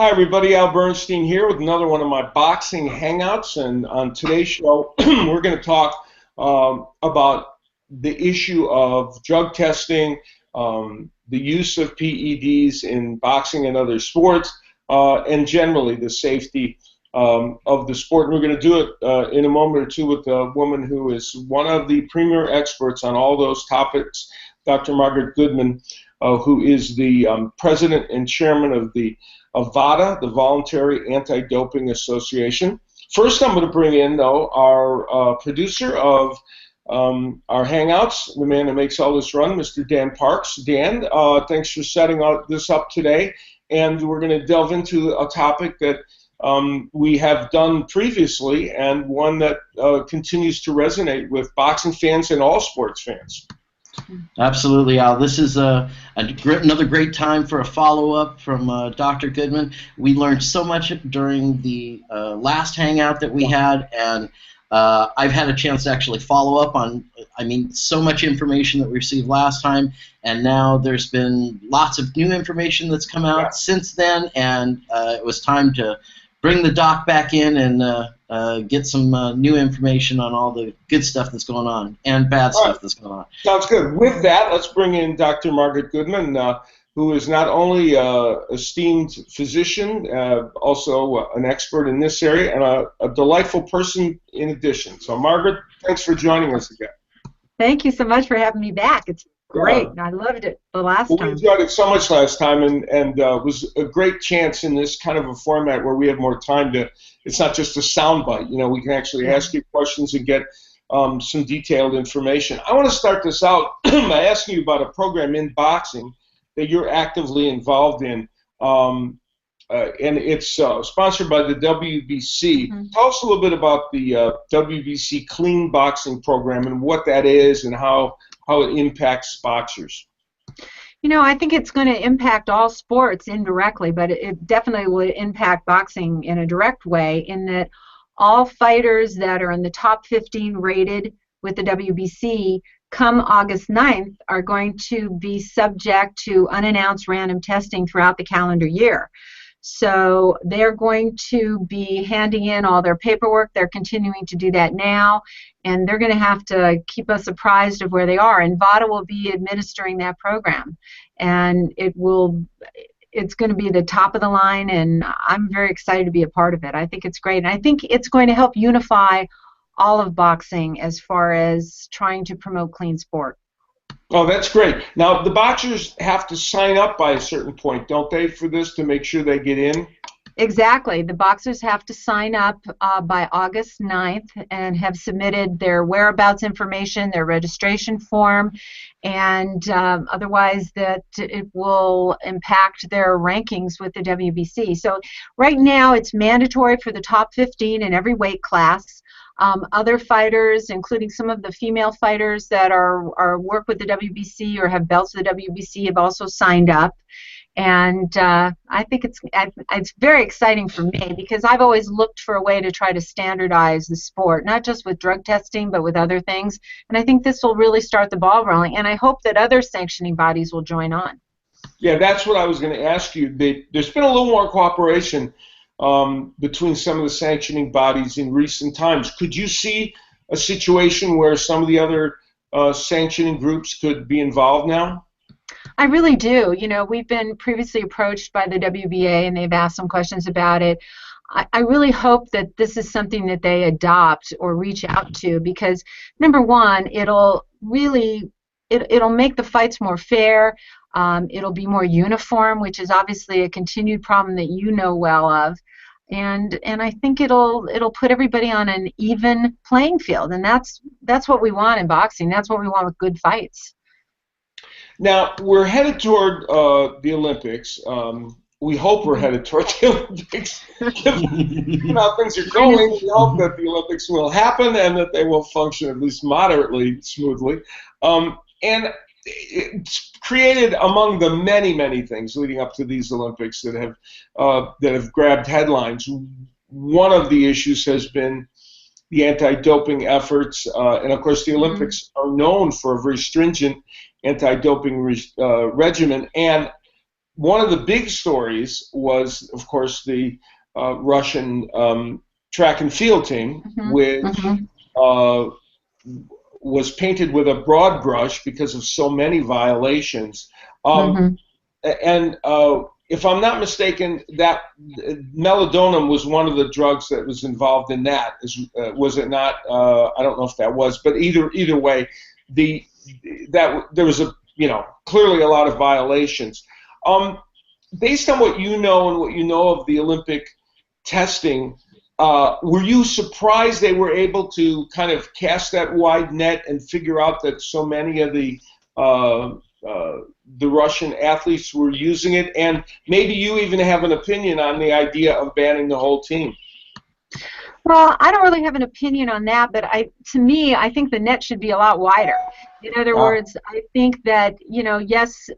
Hi everybody, Al Bernstein here with another one of my boxing hangouts, and on today's show we're going to talk about the issue of drug testing, the use of PEDs in boxing and other sports, and generally the safety of the sport. And we're going to do it in a moment or two with a woman who is one of the premier experts on all those topics, Dr. Margaret Goodman, who is the president and chairman of VADA, the Voluntary Anti-Doping Association. First, I'm going to bring in, though, our producer of our Hangouts, the man who makes all this run, Mr. Dan Parks. Dan, thanks for setting this up today, and we're going to delve into a topic that we have done previously, and one that continues to resonate with boxing fans and all sports fans. Absolutely, Al. This is another great time for a follow-up from Dr. Goodman. We learned so much during the last Hangout that we had, and I've had a chance to actually follow up on, so much information that we received last time, and now there's been lots of new information that's come out since then, and it was time to bring the doc back in and get some new information on all the good stuff that's going on and bad stuff that's going on. Sounds good. With that, let's bring in Dr. Margaret Goodman, who is not only an esteemed physician, also an expert in this area, and a delightful person in addition. So, Margaret, thanks for joining us again. Thank you so much for having me back. It's great. I loved it the last time. We enjoyed it so much last time, and it was a great chance in this kind of a format where we have more time to, it's not just a soundbite. We can actually ask you questions and get some detailed information. I want to start this out by asking you about a program in boxing that you're actively involved in, and it's sponsored by the WBC. Mm-hmm. Tell us a little bit about the WBC Clean Boxing Program and what that is and how it impacts boxers. I think it's going to impact all sports indirectly, but it definitely would impact boxing in a direct way, in that all fighters that are in the top 15 rated with the WBC come August 9th are going to be subject to unannounced random testing throughout the calendar year. So they're going to be handing in all their paperwork. They're continuing to do that now, and they're going to have to keep us apprised of where they are. And VADA will be administering that program, and it's going to be the top of the line, and I'm very excited to be a part of it. I think it's great, and I think it's going to help unify all of boxing as far as trying to promote clean sport. Oh, that's great. Now, the boxers have to sign up by a certain point, don't they, for this to make sure they get in? Exactly. The boxers have to sign up by August 9th and have submitted their whereabouts information, their registration form, and otherwise that it will impact their rankings with the WBC. So right now it's mandatory for the top 15 in every weight class. Other fighters, including some of the female fighters that work with the WBC or have belts with the WBC, have also signed up. And I think it's very exciting for me, because I've always looked for a way to try to standardize the sport, not just with drug testing, but with other things. And I think this will really start the ball rolling. And I hope that other sanctioning bodies will join on. Yeah, that's what I was going to ask you. There's been a little more cooperation between some of the sanctioning bodies in recent times. Could you see a situation where some of the other sanctioning groups could be involved now? I really do. We've been previously approached by the WBA, and they've asked some questions about it. I really hope that this is something that they adopt or reach out to, because, number one, it'll make the fights more fair. It'll be more uniform, which is obviously a continued problem that you know well of. And I think it'll put everybody on an even playing field, and that's what we want in boxing. That's what we want with good fights. Now, we're headed toward the Olympics. We hope we're headed toward the Olympics. Given how things are going, we hope that the Olympics will happen and that they will function at least moderately smoothly. And it's created, among the many, many things leading up to these Olympics that have grabbed headlines, one of the issues has been the anti-doping efforts. And, of course, the Olympics are known for a very stringent anti-doping regimen. And one of the big stories was, of course, the Russian track and field team, which was painted with a broad brush because of so many violations. And if I'm not mistaken, that Meldonium was one of the drugs that was involved in that. Was it not? I don't know if that was, but either way, there was clearly a lot of violations. Based on what you know and what you know of the Olympic testing, were you surprised they were able to kind of cast that wide net and figure out that so many of the Russian athletes were using it? And maybe you even have an opinion on the idea of banning the whole team. Well, I don't really have an opinion on that, but to me, I think the net should be a lot wider. In other words, I think that, yes,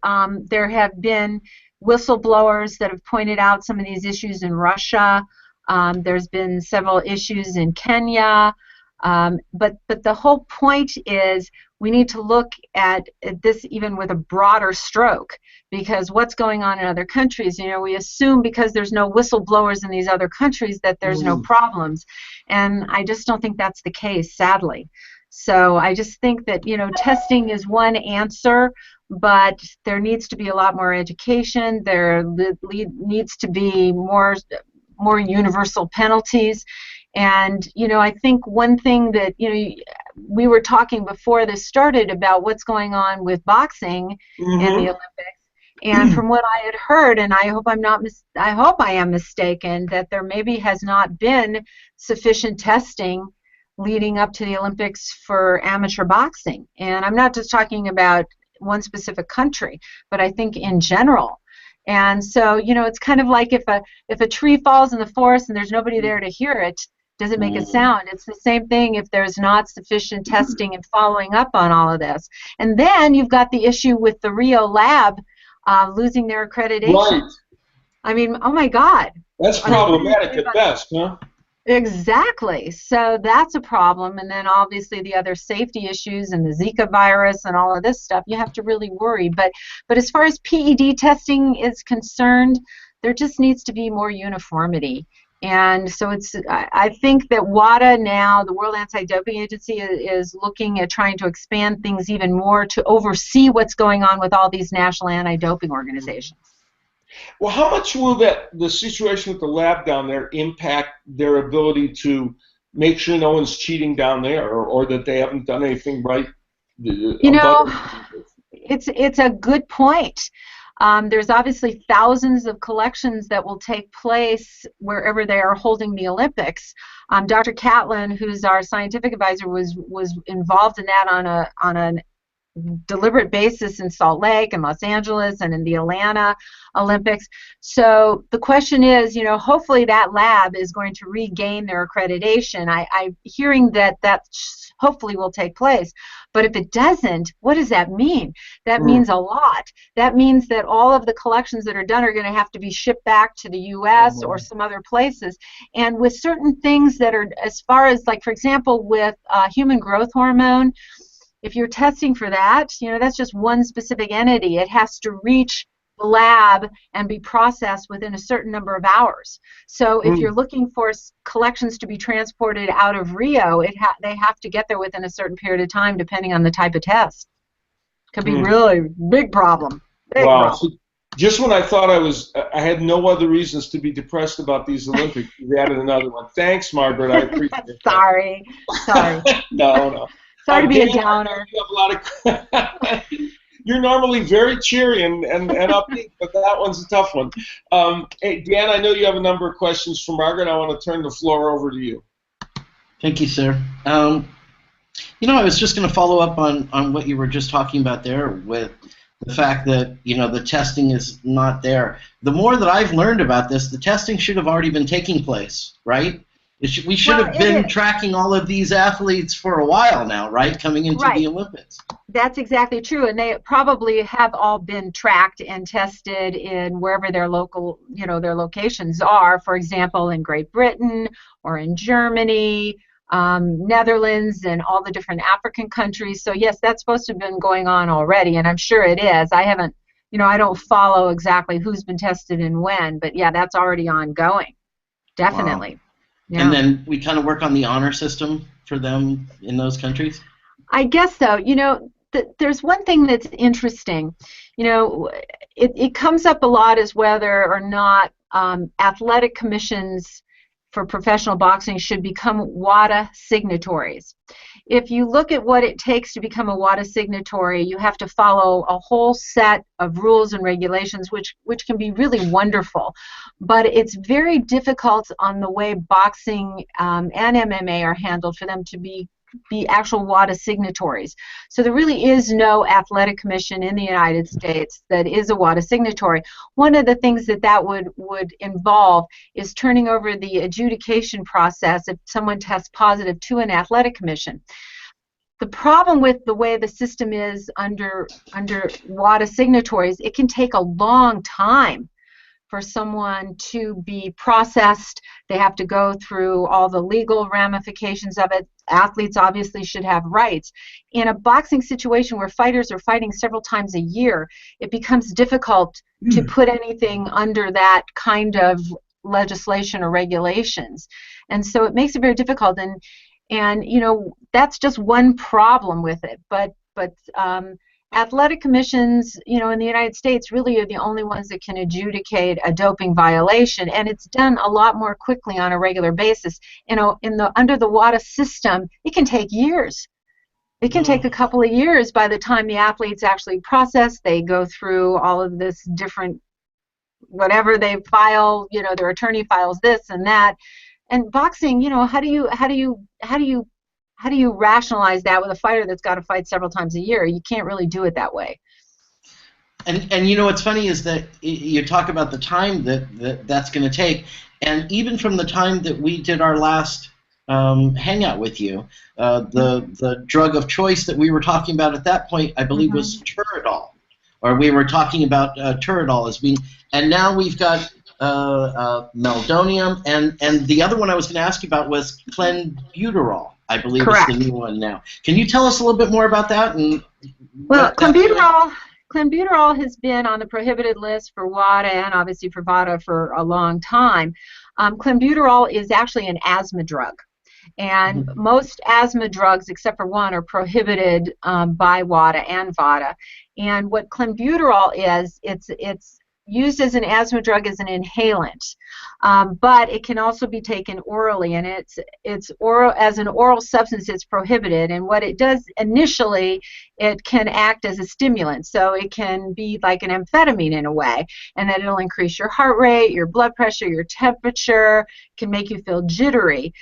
there have been whistleblowers that have pointed out some of these issues in Russia. There's been several issues in Kenya. But the whole point is we need to look at this even with a broader stroke, because what's going on in other countries, we assume because there's no whistleblowers in these other countries that there's no problems. And I just don't think that's the case, sadly. So I just think that, testing is one answer, but there needs to be a lot more education. There needs to be more universal penalties. And, I think one thing that, we were talking before this started about what's going on with boxing in the Olympics. And from what I had heard, and I hope I am mistaken, that there maybe has not been sufficient testing leading up to the Olympics for amateur boxing. And I'm not just talking about one specific country, but I think in general. And so, it's kind of like if a tree falls in the forest and there's nobody there to hear it, does it make a sound? It's the same thing if there's not sufficient testing and following up on all of this. And then you've got the issue with the Rio lab losing their accreditation. Right. I mean, oh my God. That's problematic at best, huh? Exactly. So that's a problem. And then obviously the other safety issues and the Zika virus and all of this stuff, you have to really worry. But as far as PED testing is concerned, there just needs to be more uniformity. And so I think that WADA now, the World Anti-Doping Agency, is looking at trying to expand things even more to oversee what's going on with all these national anti-doping organizations. Well, how much will the situation with the lab down there impact their ability to make sure no one's cheating down there, or that they haven't done anything right? It's a good point. There's obviously thousands of collections that will take place wherever they are holding the Olympics. Dr. Catlin, who's our scientific advisor, was involved in that on a deliberate basis in Salt Lake and Los Angeles and in the Atlanta Olympics. So the question is, hopefully that lab is going to regain their accreditation. I'm hearing that hopefully will take place. But if it doesn't, what does that mean? That means a lot. That means that all of the collections that are done are going to have to be shipped back to the U.S. or some other places. And with certain things that are, as far as, like, for example, with human growth hormone, if you're testing for that, that's just one specific entity. It has to reach the lab and be processed within a certain number of hours. So if you're looking for collections to be transported out of Rio, they have to get there within a certain period of time, depending on the type of test. Could be really big problem. Big problem. So just when I thought I had no other reasons to be depressed about these Olympics, you added another one. Thanks, Margaret. I appreciate it. Sorry. No. Sorry to be a downer. You have a lot of You're normally very cheery and upbeat, but that one's a tough one. Hey, Dan, I know you have a number of questions for Margaret. I want to turn the floor over to you. Thank you, sir. I was just going to follow up on what you were just talking about there with the fact that, the testing is not there. The more that I've learned about this, the testing should have already been taking place, right? We should have been tracking all of these athletes for a while now, right, coming into the Olympics. That's exactly true, and they probably have all been tracked and tested in wherever their local, their locations are. For example, in Great Britain or in Germany, Netherlands, and all the different African countries. So yes, that's supposed to have been going on already, and I'm sure it is. I haven't I don't follow exactly who's been tested and when, but yeah, that's already ongoing. Definitely. Wow. Yeah. And then we kind of work on the honor system for them in those countries? I guess so. There's one thing that's interesting. It comes up a lot as whether or not athletic commissions for professional boxing should become WADA signatories. If you look at what it takes to become a WADA signatory, you have to follow a whole set of rules and regulations, which can be really wonderful. But it's very difficult on the way boxing and MMA are handled for them to be actual WADA signatories. So there really is no athletic commission in the United States that is a WADA signatory. One of the things that would involve is turning over the adjudication process if someone tests positive to an athletic commission. The problem with the way the system is under WADA signatories, it can take a long time for someone to be processed. They have to go through all the legal ramifications of it. Athletes obviously should have rights. In a boxing situation where fighters are fighting several times a year, it becomes difficult to put anything under that kind of legislation or regulations. And so it makes it very difficult. And that's just one problem with it. But athletic commissions, in the United States really are the only ones that can adjudicate a doping violation, and it's done a lot more quickly on a regular basis. Under the WADA system, it can take years. It can take a couple of years by the time the athletes actually process. They go through all of this different, whatever they file. Their attorney files this and that. And boxing, how do you rationalize that with a fighter that's got to fight several times a year? You can't really do it that way. And what's funny is that you talk about the time that's going to take, and even from the time that we did our last hangout with you, the drug of choice that we were talking about at that point, I believe, was Turidol, or we were talking about Turidol as being, and now we've got Meldonium, and the other one I was going to ask you about was Clenbuterol. I believe Correct. It's the new one now. Can you tell us a little bit more about that? Well, Clenbuterol has been on the prohibited list for WADA and obviously for VADA for a long time. Clenbuterol is actually an asthma drug, and most asthma drugs, except for one, are prohibited by WADA and VADA. And what Clenbuterol is, it's used as an asthma drug as an inhalant, but it can also be taken orally, and it's oral as an oral substance. It's prohibited, and what it does initially, it can act as a stimulant, so it can be like an amphetamine in a way, and then it'll increase your heart rate, your blood pressure, your temperature, can make you feel jittery.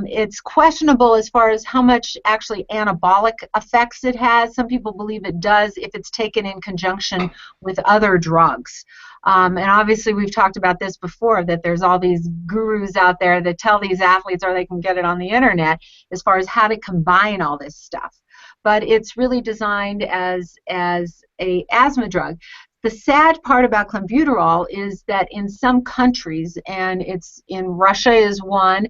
It's questionable as far as how much actually anabolic effects it has. Some people believe it does if it's taken in conjunction with other drugs. And obviously we've talked about this before, that there's all these gurus out there that tell these athletes, or they can get it on the internet, as far as how to combine all this stuff. But it's really designed as a asthma drug. The sad part about Clenbuterol is that in some countries, and it's in Russia is one,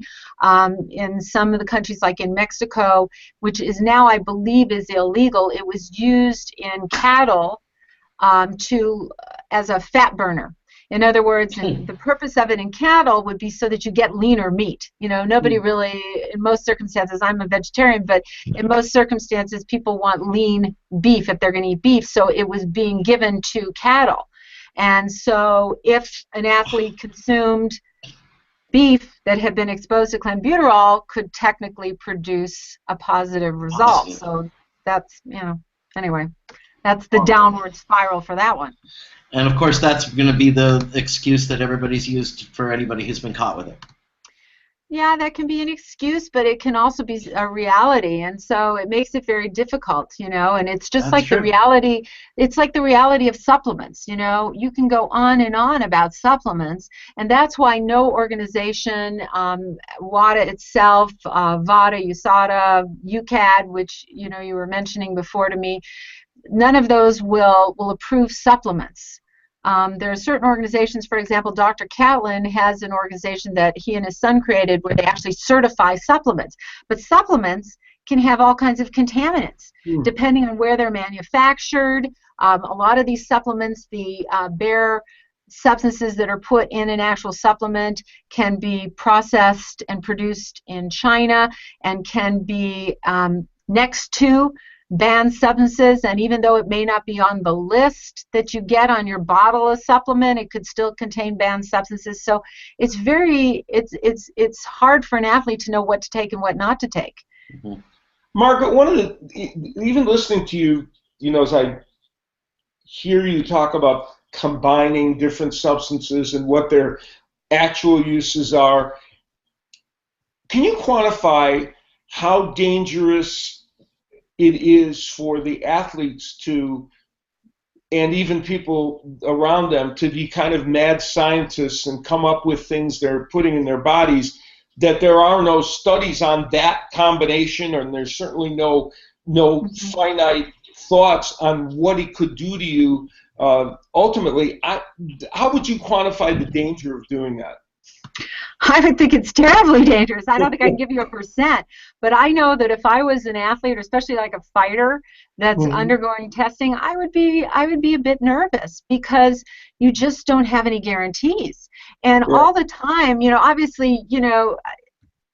in some of the countries like in Mexico, which is now I believe is illegal, it was used in cattle as a fat burner. In other words, the purpose of it in cattle would be so that you get leaner meat. Nobody really, in most circumstances, I'm a vegetarian, but in most circumstances, people want lean beef if they're going to eat beef, so it was being given to cattle. And so if an athlete consumed beef that had been exposed to Clenbuterol, could technically produce a positive result. So that's, anyway, that's the downward spiral for that one. And of course, that's going to be the excuse that everybody's used for anybody who's been caught with it. Yeah, that can be an excuse, but it can also be a reality, and so it makes it very difficult, and it's just like the reality. It's like the reality of supplements. You can go on and on about supplements, and that's why no organization, WADA itself, VADA, USADA, UCAD, which you were mentioning before to me, none of those will approve supplements. There are certain organizations, for example, Dr. Catlin has an organization that he and his son created where they actually certify supplements. But supplements can have all kinds of contaminants, depending on where they're manufactured, A lot of these supplements, the bare substances that are put in an actual supplement can be processed and produced in China and can be next to banned substances, and even though it may not be on the list that you get on your bottle of supplement, it could still contain banned substances. So it's it's hard for an athlete to know what to take and what not to take. Mm-hmm. Margaret, one of the, even listening to you, you know, as I hear you talk about combining different substances and what their actual uses are, can you quantify how dangerous it is for the athletes to, and even people around them, to be kind of mad scientists and come up with things they're putting in their bodies, that there are no studies on that combination, and there's certainly no finite thoughts on what it could do to you ultimately? How would you quantify the danger of doing that? I would think it's terribly dangerous. I don't think I can give you a percent, but I know that if I was an athlete, especially like a fighter that's undergoing testing, I would be a bit nervous because you just don't have any guarantees. And all the time, you know, obviously, you know,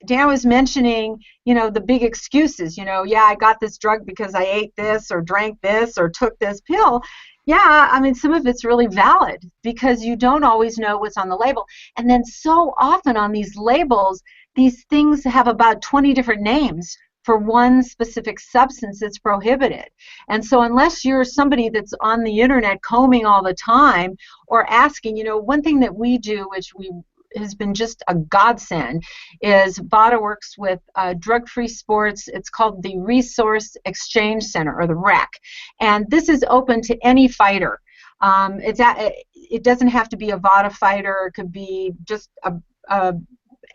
Dan was mentioning, you know, the big excuses, you know, yeah, I got this drug because I ate this or drank this or took this pill. Yeah, I mean, some of it's really valid because you don't always know what's on the label. And then so often on these labels, these things have about 20 different names for one specific substance that's prohibited. And so unless you're somebody that's on the internet combing all the time or asking, you know, one thing that we do, which has been just a godsend, is VADA works with Drug-Free Sports. It's called the Resource Exchange Center, or the REC, and this is open to any fighter. It doesn't have to be a VADA fighter. It could be just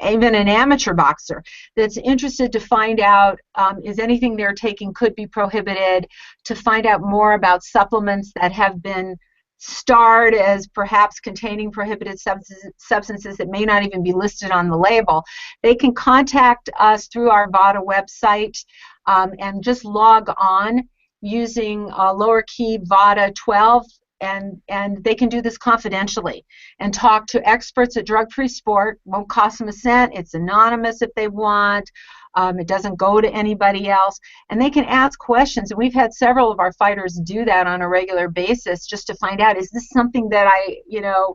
even an amateur boxer that's interested to find out is anything they're taking could be prohibited, to find out more about supplements that have been starred as perhaps containing prohibited substances that may not even be listed on the label. They can contact us through our VADA website and just log on using lower key VADA 12, and they can do this confidentially and talk to experts at Drug-Free Sport. Won't cost them a cent. It's anonymous if they want. It doesn't go to anybody else, and they can ask questions. And we've had several of our fighters do that on a regular basis just to find out, is this something that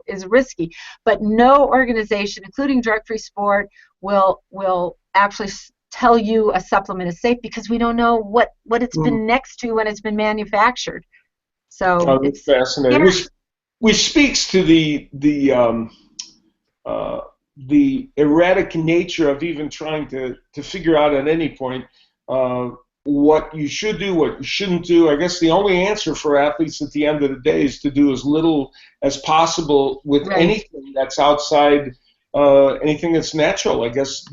is risky? But no organization, including Drug-Free Sport, will actually tell you a supplement is safe because we don't know what it's been next to when it's been manufactured. So it's fascinating. Which speaks to the erratic nature of even trying to figure out at any point what you should do, what you shouldn't do. I guess the only answer for athletes at the end of the day is to do as little as possible with anything that's outside anything that's natural, I guess,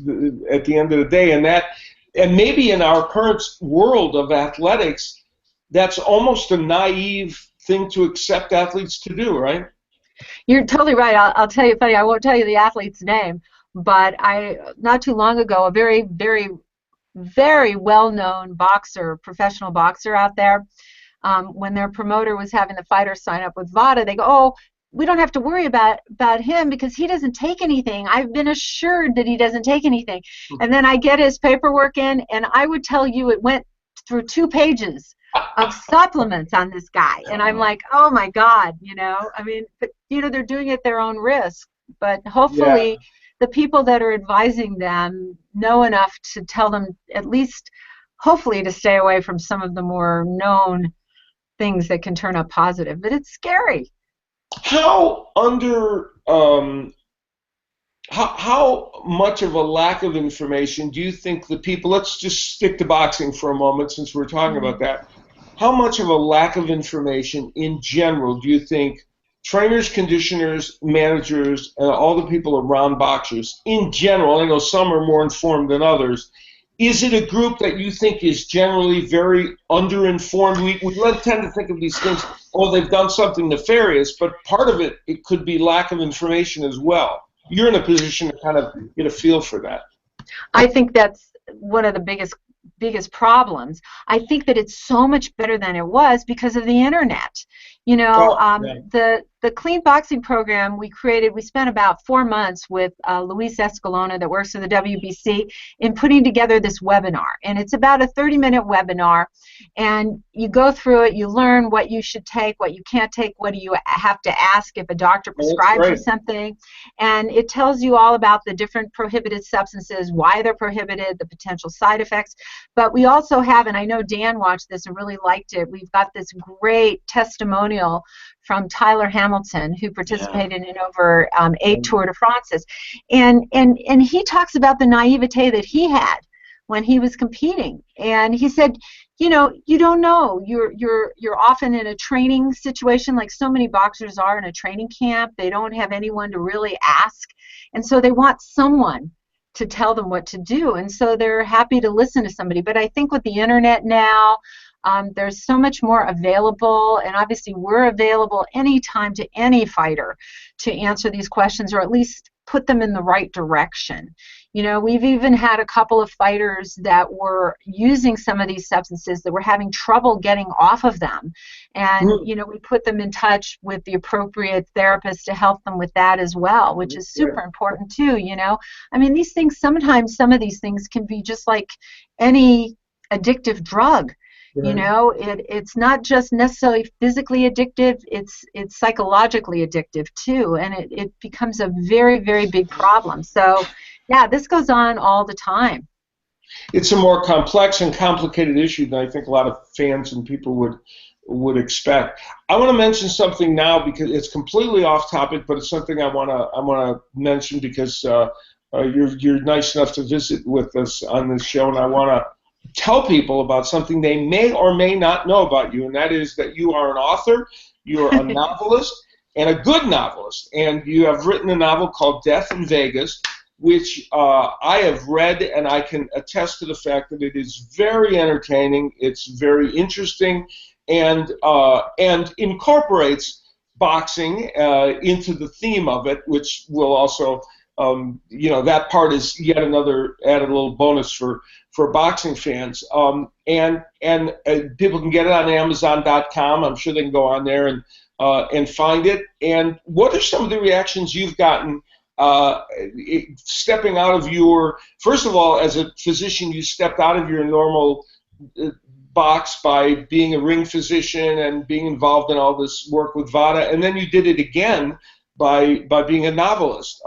at the end of the day. And maybe in our current world of athletics, that's almost a naive thing to accept athletes to do, right? You're totally right. I'll tell you funny. I won't tell you the athlete's name, but not too long ago, a very, very, very well-known boxer, professional boxer out there, when their promoter was having the fighter sign up with VADA, they go, "Oh, we don't have to worry about him because he doesn't take anything. I've been assured that he doesn't take anything." And then I get his paperwork in, and I would tell you it went through 2 pages of supplements on this guy, and I'm like, oh my God, you know. I mean, but you know, they're doing it at their own risk. But hopefully, the people that are advising them know enough to tell them, at least, hopefully, to stay away from some of the more known things that can turn up positive. But it's scary. How much of a lack of information do you think the people, let's just stick to boxing for a moment since we're talking about that, how much of a lack of information in general do you think trainers, conditioners, managers, and all the people around boxers in general, I know some are more informed than others, is it a group that you think is generally very underinformed? We tend to think of these things, oh, they've done something nefarious, but part of it could be lack of information as well. You're in a position to kind of get a feel for that. I think that's one of the biggest biggest problems. I think that it's so much better than it was because of the internet. You know, the Clean Boxing program we created, we spent about 4 months with Luis Escalona that works for the WBC in putting together this webinar. And it's about a 30-minute webinar. And you go through it, you learn what you should take, what you can't take, what do you have to ask if a doctor prescribes you something. And it tells you all about the different prohibited substances, why they're prohibited, the potential side effects. But we also have, and I know Dan watched this and really liked it, we've got this great testimonial from Tyler Hamilton, who participated in over 8 Tour de France's. And he talks about the naivete that he had when he was competing. And he said, you know, you don't know. You're often in a training situation, like so many boxers are in a training camp. They don't have anyone to really ask. And so they want someone to tell them what to do. And so they're happy to listen to somebody. But I think with the internet now, there's so much more available, and obviously we're available anytime to any fighter to answer these questions, or at least put them in the right direction. You know, we've even had a couple of fighters that were using some of these substances that were having trouble getting off of them. And, you know, we put them in touch with the appropriate therapist to help them with that as well, which is super important too, you know. I mean, these things, sometimes some of these things can be just like any addictive drug. You know, it's not just necessarily physically addictive, it's psychologically addictive too, and it becomes a very, very big problem. So, yeah, this goes on all the time. It's a more complex and complicated issue than I think a lot of fans and people would expect. I want to mention something now because it's completely off topic, but it's something I want to mention because you're nice enough to visit with us on this show, and I want to tell people about something they may or may not know about you, and that is that you are an author, you are a novelist, and a good novelist, and you have written a novel called Death in Vegas, which I have read, and I can attest to the fact that it is very entertaining, it's very interesting, and incorporates boxing into the theme of it, which will also you know, that part is yet another added little bonus for boxing fans. And people can get it on Amazon.com. I'm sure they can go on there and find it. And what are some of the reactions you've gotten stepping out of your, first of all, as a physician, you stepped out of your normal box by being a ring physician and being involved in all this work with VADA, and then you did it again by being a novelist.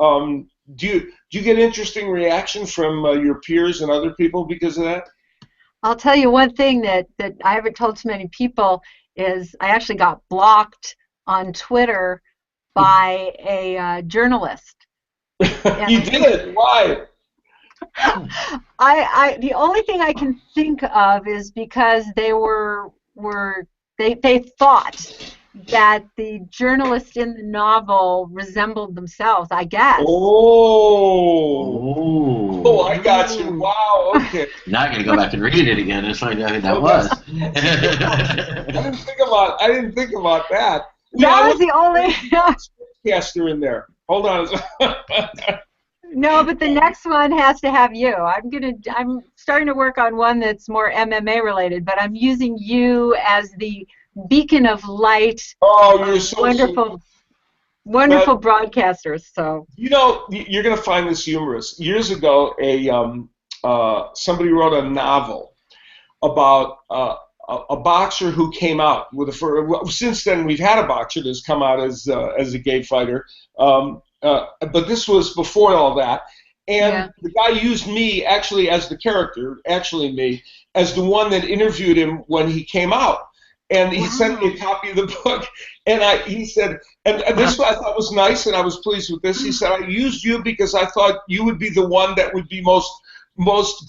Do you get interesting reaction from your peers and other people because of that? I'll tell you one thing that I haven't told too many people is I actually got blocked on Twitter by a journalist. You did? Why? The only thing I can think of is because they they thought that the journalist in the novel resembled themselves, I guess. Oh, I got you. Wow, okay. You're not going to go back and read it again and find out who that was. I didn't think about that. That was the only caster in there. Hold on. No, but the next one has to have you. I'm starting to work on one that's more MMA related, but I'm using you as the beacon of light. Oh, you're so wonderful broadcasters. So you know, you're going to find this humorous. Years ago, somebody wrote a novel about a boxer who came out with since then we've had a boxer that's come out as a gay fighter, but this was before all that. And the guy used me actually as the character, me, as the one that interviewed him when he came out. And he sent me a copy of the book, and he said, and this I thought was nice, and I was pleased with this. He said, I used you because I thought you would be the one that would be most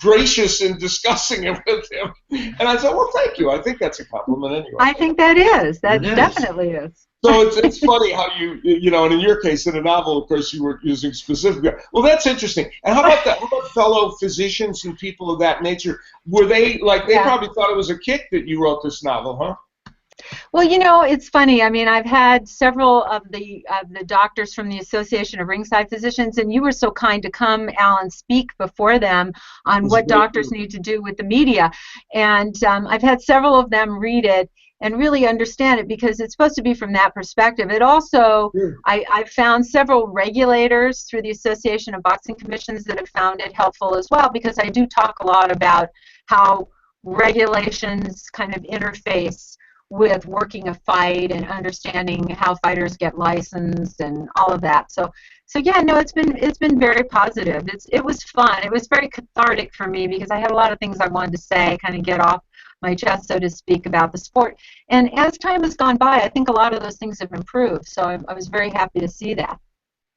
gracious in discussing it with him. And I said, well, thank you. I think that's a compliment anyway. I think that is. That definitely is. So it's funny how you know, and in your case, in a novel, of course, you were using specific. Well, that's interesting. And how about that? How about fellow physicians and people of that nature? Were they, like, they probably thought it was a kick that you wrote this novel, huh? Well, it's funny. I mean, I've had several of the doctors from the Association of Ringside Physicians, and you were so kind to come, Alan, speak before them on what doctors need to do with the media. And I've had several of them read it and really understand it because it's supposed to be from that perspective. It also, I've found several regulators through the Association of Boxing Commissions that have found it helpful as well, because I do talk a lot about how regulations kind of interface with working a fight and understanding how fighters get licensed and all of that. So yeah, no, it's been very positive. It was fun. It was very cathartic for me because I had a lot of things I wanted to say, kind of get off my chest, so to speak, about the sport. And as time has gone by, I think a lot of those things have improved. So I was very happy to see that.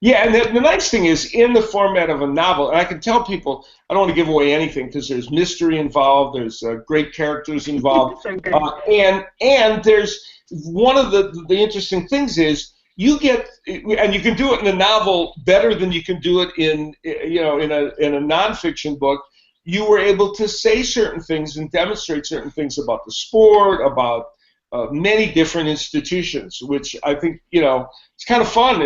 Yeah, and the nice thing is, in the format of a novel, and I can tell people, I don't want to give away anything because there's mystery involved, there's great characters involved, and there's one of the interesting things is you get, and you can do it in a novel better than you can do it in a nonfiction book. You were able to say certain things and demonstrate certain things about the sport, about many different institutions, which I think, it's kind of fun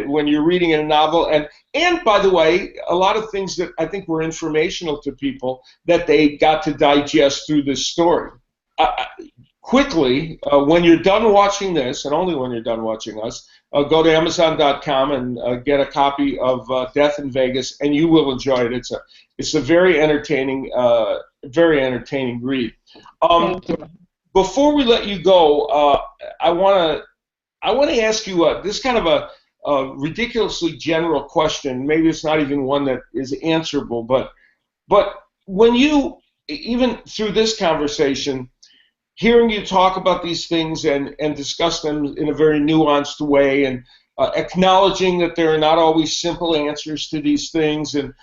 when you're reading in a novel. And by the way, a lot of things that I think were informational to people that they got to digest through this story. Quickly, when you're done watching this, and only when you're done watching us, go to Amazon.com and get a copy of Death in Vegas, and you will enjoy it. It's a very entertaining read. Thank you. Before we let you go, I want to ask you this kind of a ridiculously general question. Maybe it's not even one that is answerable, but when you, even through this conversation, hearing you talk about these things and discuss them in a very nuanced way, and acknowledging that there are not always simple answers to these things, and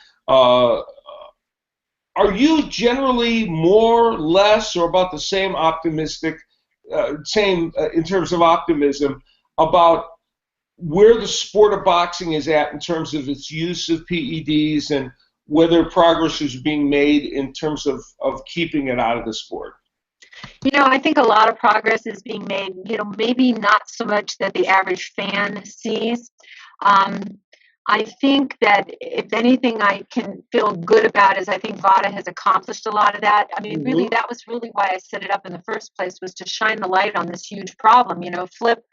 are you generally more, less, or about the same optimistic, in terms of optimism about where the sport of boxing is at in terms of its use of PEDs and whether progress is being made in terms of keeping it out of the sport? I think a lot of progress is being made, maybe not so much that the average fan sees. I think that if anything I can feel good about is I think VADA has accomplished a lot of that. I mean, really, that was really why I set it up in the first place, was to shine the light on this huge problem. Dr. Flip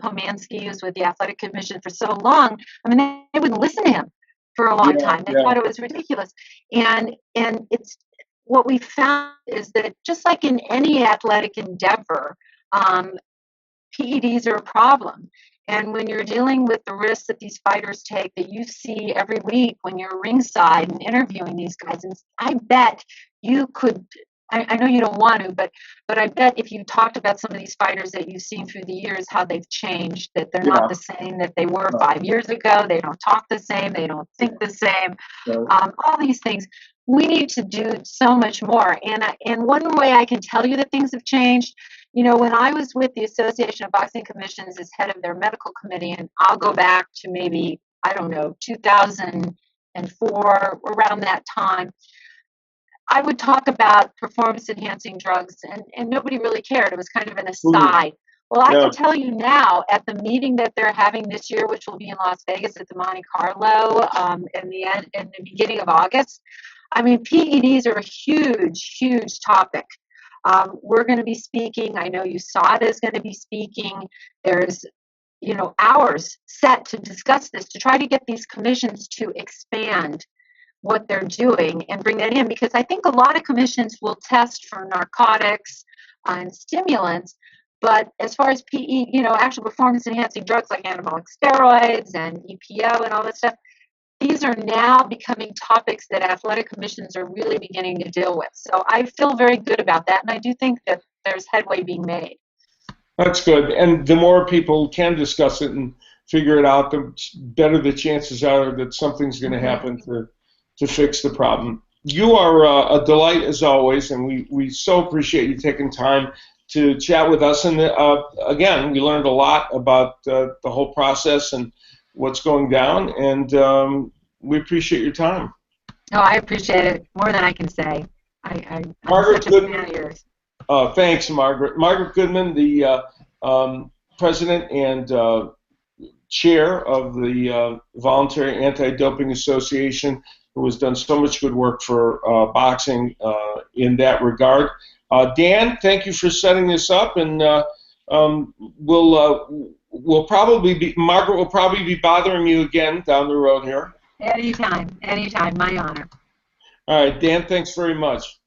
Homansky was with the Athletic Commission for so long. I mean, they wouldn't listen to him for a long time. They thought it was ridiculous. And it's what we found is that just like in any athletic endeavor, PEDs are a problem. And when you're dealing with the risks that these fighters take that you see every week when you're ringside and interviewing these guys, and I bet you could, I know you don't want to, but I bet if you talked about some of these fighters that you've seen through the years, how they've changed, that they're not the same that they were 5 years ago, they don't talk the same, they don't think the same, all these things. We need to do so much more. And one way I can tell you that things have changed, when I was with the Association of Boxing Commissions as head of their medical committee, and I'll go back to maybe, 2004, around that time, I would talk about performance-enhancing drugs, and nobody really cared. It was kind of an aside. Well, I can tell you now, at the meeting that they're having this year, which will be in Las Vegas at the Monte Carlo in the beginning of August, I mean, PEDs are a huge, huge topic. We're going to be speaking. I know USADA is going to be speaking. There's, hours set to discuss this, to try to get these commissions to expand what they're doing and bring that in, because I think a lot of commissions will test for narcotics and stimulants, but as far as actual performance-enhancing drugs like anabolic steroids and EPO and all that stuff, these are now becoming topics that athletic commissions are really beginning to deal with. So I feel very good about that, and I do think that there's headway being made. That's good. And the more people can discuss it and figure it out, the better the chances are that something's going to happen to fix the problem. You are a delight as always, and we so appreciate you taking time to chat with us. And again, we learned a lot about the whole process and what's going down, and we appreciate your time. Oh, I appreciate it more than I can say. I'm Margaret such a Goodman, fan of yours. Thanks, Margaret. Margaret Goodman, the president and chair of the Voluntary Anti-Doping Association, who has done so much good work for boxing in that regard. Dan, thank you for setting this up, and we'll probably be, Margaret will probably be bothering you again down the road here. Anytime, my honor. All right, Dan, thanks very much.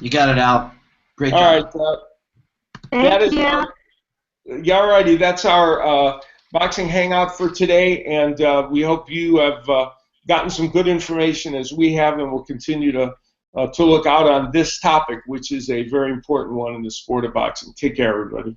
You got it, Al. Great job. All right. Thank you. Yeah, all righty. That's our boxing hangout for today, and we hope you have gotten some good information as we have, and we'll continue to look out on this topic, which is a very important one in the sport of boxing. Take care, everybody.